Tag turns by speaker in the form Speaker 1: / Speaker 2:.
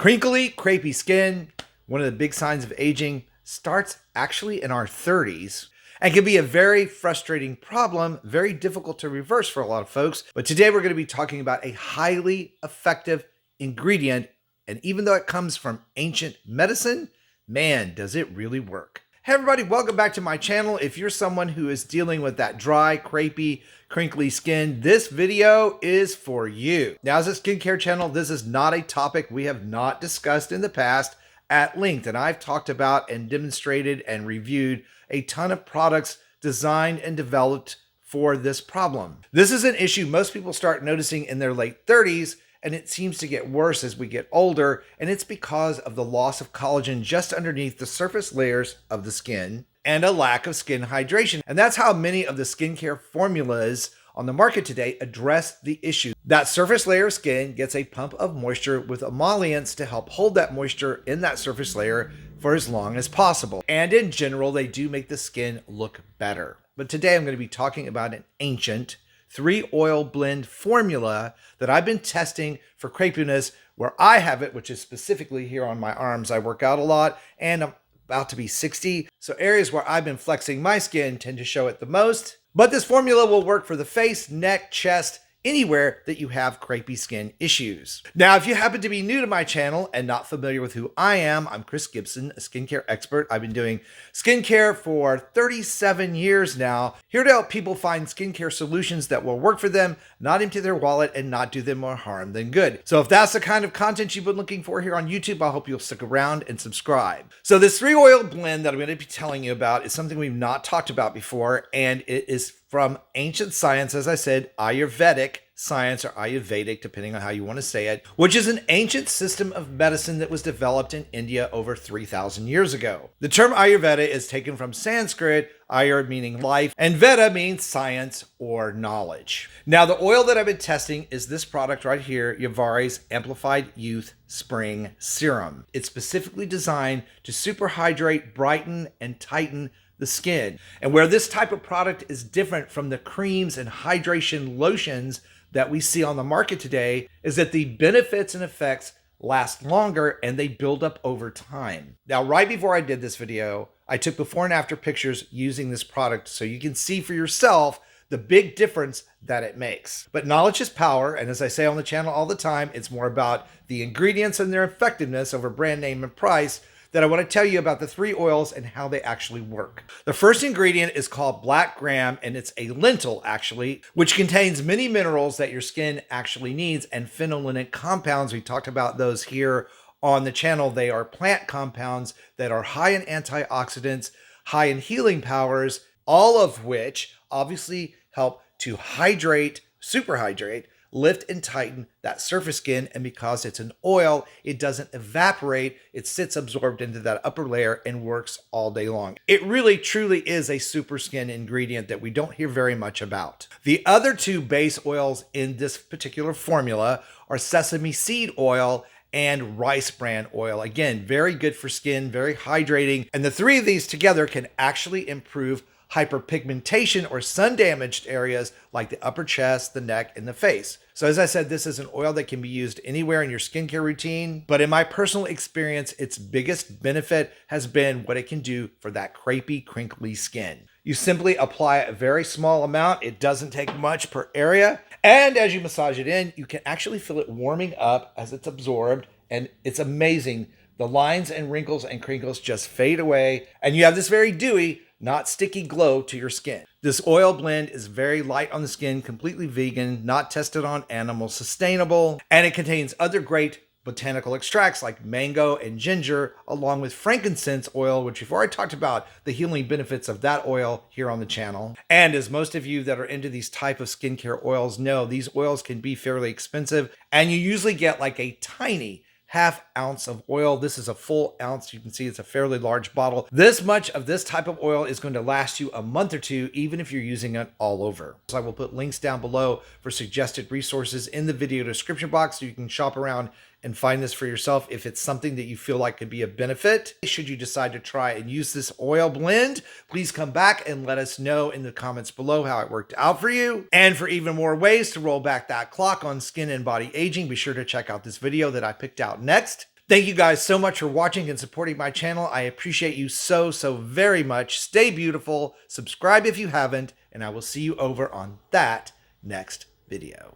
Speaker 1: Crinkly, crepey skin, one of the big signs of aging, starts actually in our 30s and can be a very frustrating problem, very difficult to reverse for a lot of folks. But today we're going to be talking about a highly effective ingredient, and even though it comes from ancient medicine, man, does it really work. Hey everybody, welcome back to my channel. If you're someone who is dealing with that dry, crepey, crinkly skin, this video is for you. Now, as a skincare channel, this is not a topic we have not discussed in the past at length, and I've talked about and demonstrated and reviewed a ton of products designed and developed for this problem. This is an issue most people start noticing in their late 30s, and it seems to get worse as we get older, and it's because of the loss of collagen just underneath the surface layers of the skin and a lack of skin hydration. And that's how many of the skincare formulas on the market today address the issue. That surface layer of skin gets a pump of moisture with emollients to help hold that moisture in that surface layer for as long as possible. And in general, they do make the skin look better. But today I'm going to be talking about an ancient 3-oil blend formula that I've been testing for crepiness, where I have it, which is specifically here on my arms. I work out a lot and I'm about to be 60. So areas where I've been flexing my skin tend to show it the most. But this formula will work for the face, neck, chest, anywhere that you have crepey skin issues. Now, if you happen to be new to my channel and not familiar with who I am, I'm Chris Gibson, a skincare expert. I've been doing skincare for 37 years now, here to help people find skincare solutions that will work for them, not empty their wallet, and not do them more harm than good. So if that's the kind of content you've been looking for here on YouTube, I hope you'll stick around and subscribe. So this 3-oil blend that I'm going to be telling you about is something we've not talked about before, and it is from ancient science, as I said, Ayurvedic science or Ayurvedic, depending on how you want to say it, which is an ancient system of medicine that was developed in India over 3,000 years ago. The term Ayurveda is taken from Sanskrit, Ayur meaning life, and Veda means science or knowledge. Now, the oil that I've been testing is this product right here, Yauvari's Amplified Youth Spring Serum. It's specifically designed to superhydrate, brighten, and tighten the skin. And where this type of product is different from the creams and hydration lotions that we see on the market today is that the benefits and effects last longer and they build up over time. Now, right before I did this video, I took before and after pictures using this product so you can see for yourself the big difference that it makes. But knowledge is power, and as I say on the channel all the time, it's more about the ingredients and their effectiveness over brand name and price that I want to tell you about the 3 oils and how they actually work. The first ingredient is called black gram, and it's a lentil actually, which contains many minerals that your skin actually needs, and phenolinic compounds. We talked about those here on the channel. They are plant compounds that are high in antioxidants, high in healing powers, all of which obviously help to hydrate, superhydrate, lift and tighten that surface skin. And because it's an oil, it doesn't evaporate. It sits absorbed into that upper layer and works all day long. It really truly is a super skin ingredient that we don't hear very much about. The other 2 base oils in this particular formula are sesame seed oil and rice bran oil. Again, very good for skin, very hydrating. And the 3 of these together can actually improve hyperpigmentation or sun damaged areas like the upper chest, the neck, and the face. So as I said, this is an oil that can be used anywhere in your skincare routine, but in my personal experience, its biggest benefit has been what it can do for that crepey, crinkly skin. You simply apply a very small amount. It doesn't take much per area. And as you massage it in, you can actually feel it warming up as it's absorbed. And it's amazing. The lines and wrinkles and crinkles just fade away. And you have this very dewy, not sticky glow to your skin. This oil blend is very light on the skin, completely vegan, not tested on animals, sustainable, and it contains other great botanical extracts like mango and ginger, along with frankincense oil, which we've already talked about the healing benefits of that oil here on the channel. And as most of you that are into these type of skincare oils know, these oils can be fairly expensive, and you usually get like a tiny ½ ounce of oil. This is a full ounce. You can see it's a fairly large bottle. This much of this type of oil is going to last you a month or 2, even if you're using it all over. So I will put links down below for suggested resources in the video description box so you can shop around and find this for yourself if it's something that you feel like could be a benefit. Should you decide to try and use this oil blend, please come back and let us know in the comments below how it worked out for you. And for even more ways to roll back that clock on skin and body aging, be sure to check out this video that I picked out next. Thank you guys so much for watching and supporting my channel. I appreciate you so very much. Stay beautiful. Subscribe if you haven't, and I will see you over on that next video.